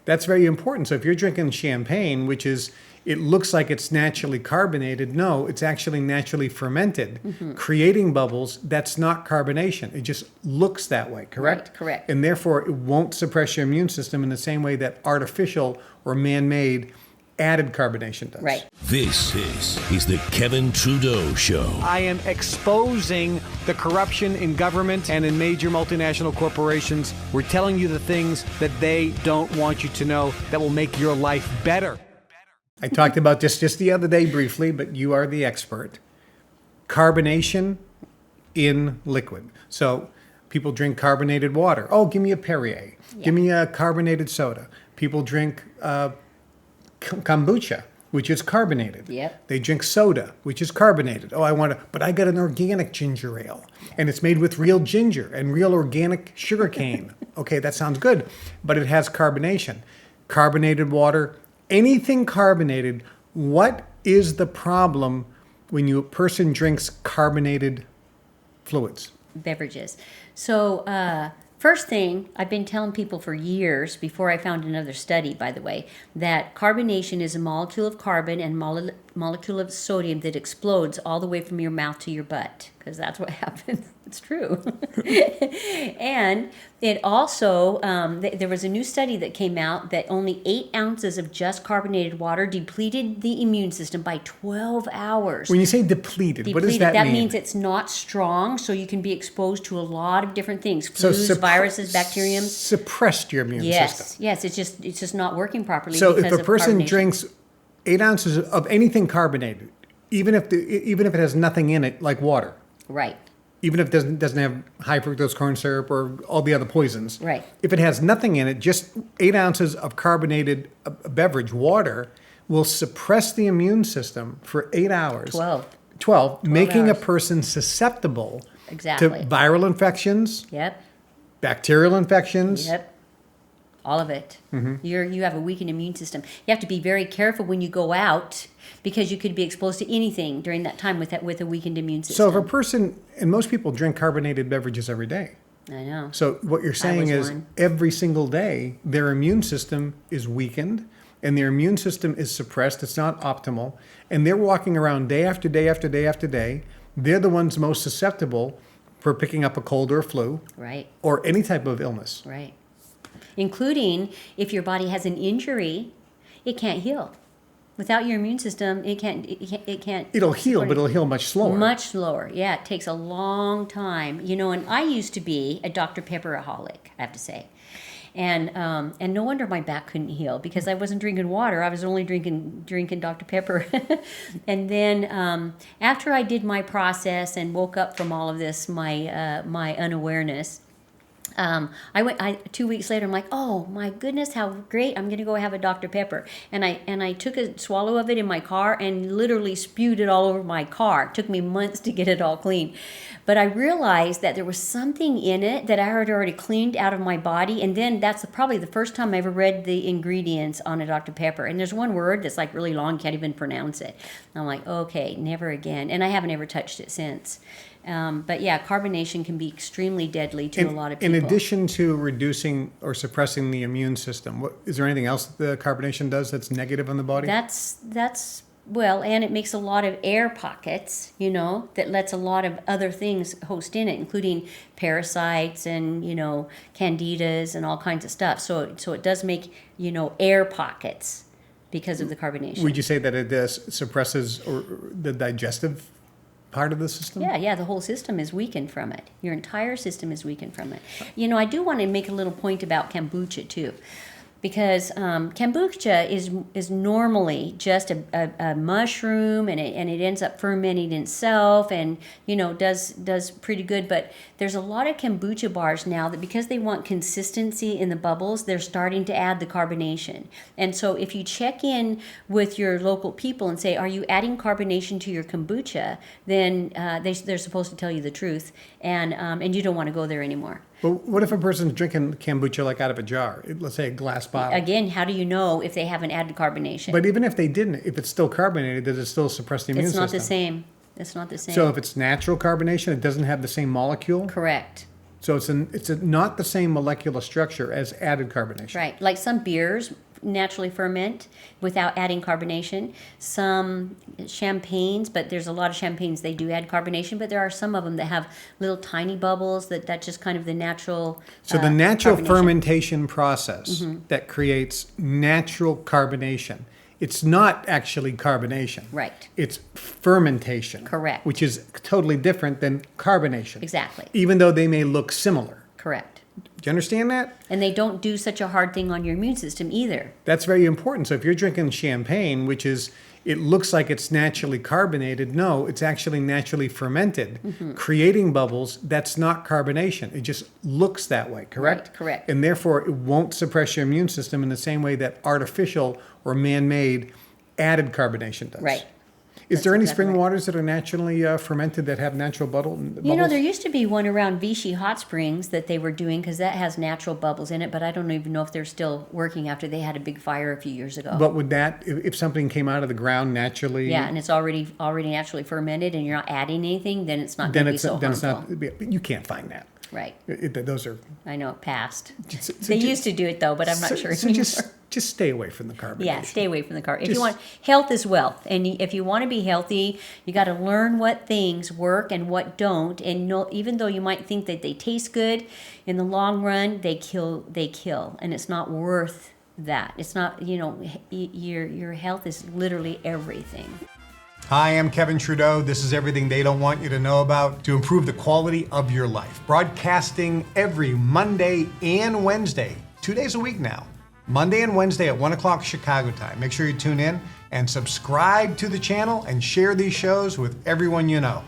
That's very important. So if you're drinking champagne, which is, it looks like it's naturally carbonated. No, it's actually naturally fermented, creating bubbles. That's not carbonation. It just looks that way, correct? Right, correct. And therefore, it won't suppress your immune system in the same way that artificial or man-made added carbonation does. Right. This is the Kevin Trudeau Show. I am exposing the corruption in government and in major multinational corporations. We're telling you the things that they don't want you to know that will make your life better. I talked about this just the other day briefly, but you are the expert. Carbonation in liquid. So people drink carbonated water. Oh, give me a Perrier. Yeah. Give me a carbonated soda. People drink kombucha, which is carbonated. Yep. They drink soda, which is carbonated. Oh, but I got an organic ginger ale, and it's made with real ginger and real organic sugar cane. Okay, that sounds good, but it has carbonation. Carbonated water, anything carbonated. What is the problem when a person drinks carbonated fluids? Beverages. So, first thing, I've been telling people for years, before I found another study, by the way, that carbonation is a molecule of carbon and molecule of sodium that explodes all the way from your mouth to your butt, because that's what happens. It's true. And it also, there was a new study that came out that only 8 ounces of just carbonated water depleted the immune system by 12 hours. When you say depleted, what does that mean? That means it's not strong, so you can be exposed to a lot of different things. Flus, viruses, bacterium. Suppressed your immune system. Yes, it's just not working properly. So because if a person of drinks 8 ounces of anything carbonated, even if it has nothing in it, like water, right, even if it doesn't have high fructose corn syrup or all the other poisons, right, if it has nothing in it, just 8 ounces of carbonated beverage, water, will suppress the immune system for 8 hours. 12, making hours. a person susceptible Exactly. to viral infections, Yep. bacterial infections. Yep. All of it. You have a weakened immune system. You have to be very careful when you go out, because you could be exposed to anything during that time with a weakened immune system. So if a person, and most people drink carbonated beverages every day. I know. So what you're saying is one. every single day, their immune system is weakened and their immune system is suppressed. It's not optimal. And they're walking around day after day after day after day. They're the ones most susceptible for picking up a cold or a flu. Right. Or any type of illness. Right. Including if your body has an injury, it can't heal. Without your immune system, it can't. It'll heal, but it'll heal much slower. Much slower. Yeah, it takes a long time. And I used to be a Dr. Pepperaholic, I have to say. And no wonder my back couldn't heal, because I wasn't drinking water. I was only drinking Dr. Pepper. And then after I did my process and woke up from all of this, my unawareness, I went. 2 weeks later, I'm like, oh my goodness, how great! I'm gonna go have a Dr. Pepper, and I took a swallow of it in my car and literally spewed it all over my car. It took me months to get it all clean, but I realized that there was something in it that I had already cleaned out of my body, and then that's probably the first time I ever read the ingredients on a Dr. Pepper. And there's one word that's like really long, can't even pronounce it. And I'm like, okay, never again, and I haven't ever touched it since. But yeah, carbonation can be extremely deadly to a lot of people. In addition to reducing or suppressing the immune system, is there anything else the carbonation does that's negative on the body? Well, and it makes a lot of air pockets, that lets a lot of other things host in it, including parasites and, candidas and all kinds of stuff. So it does make, air pockets because of the carbonation. Would you say that it suppresses the digestive part of the system? Yeah, the whole system is weakened from it. Your entire system is weakened from it. I do want to make a little point about kombucha too, because kombucha is normally just a mushroom, and it ends up fermenting itself, and does pretty good. But there's a lot of kombucha bars now that, because they want consistency in the bubbles, they're starting to add the carbonation. And so if you check in with your local people and say, are you adding carbonation to your kombucha, then they're supposed to tell you the truth, and you don't want to go there anymore. Well, what if a person's drinking kombucha like out of a jar? Let's say a glass bottle. Again, how do you know if they haven't added carbonation? But even if they didn't, if it's still carbonated, does it still suppress the immune system? It's not the same. It's not the same. So if it's natural carbonation, it doesn't have the same molecule? Correct. So it's not the same molecular structure as added carbonation. Right. Like some beers naturally ferment without adding carbonation. Some champagnes, but there's a lot of champagnes they do add carbonation, but there are some of them that have little tiny bubbles that's just kind of the natural So the natural carbonation. fermentation process that creates natural carbonation, it's not actually carbonation. Right. It's fermentation. Correct. Which is totally different than carbonation. Exactly. Even though they may look similar. Correct. Do you understand that? And they don't do such a hard thing on your immune system either. That's very important. So if you're drinking champagne, which is, it looks like it's naturally carbonated, no, it's actually naturally fermented, creating bubbles. That's not carbonation. It just looks that way, correct? Right, correct. And therefore, it won't suppress your immune system in the same way that artificial or man-made added carbonation does. Right. Is That's there any exactly spring right. waters that are naturally fermented that have natural bubbles? You know, there used to be one around Vichy Hot Springs that they were doing because that has natural bubbles in it, but I don't even know if they're still working after they had a big fire a few years ago. But would that, if something came out of the ground naturally? Yeah, and it's already naturally fermented, and you're not adding anything, then it's not Then going to be it's, so then it's harmful. not, but you can't find that. Right. Those are. I know it passed. So They used to do it though, but I'm not sure So anymore. just stay away from the carbonation. Yeah, stay away from the car. If Just- you want, health is wealth, and if you want to be healthy, you got to learn what things work and what don't. And even though you might think that they taste good, in the long run they kill. And it's not worth that. It's not. Your health is literally everything. Hi, I'm Kevin Trudeau. This is everything they don't want you to know about to improve the quality of your life. Broadcasting every Monday and Wednesday, 2 days a week now. Monday and Wednesday at 1 o'clock Chicago time. Make sure you tune in and subscribe to the channel and share these shows with everyone you know.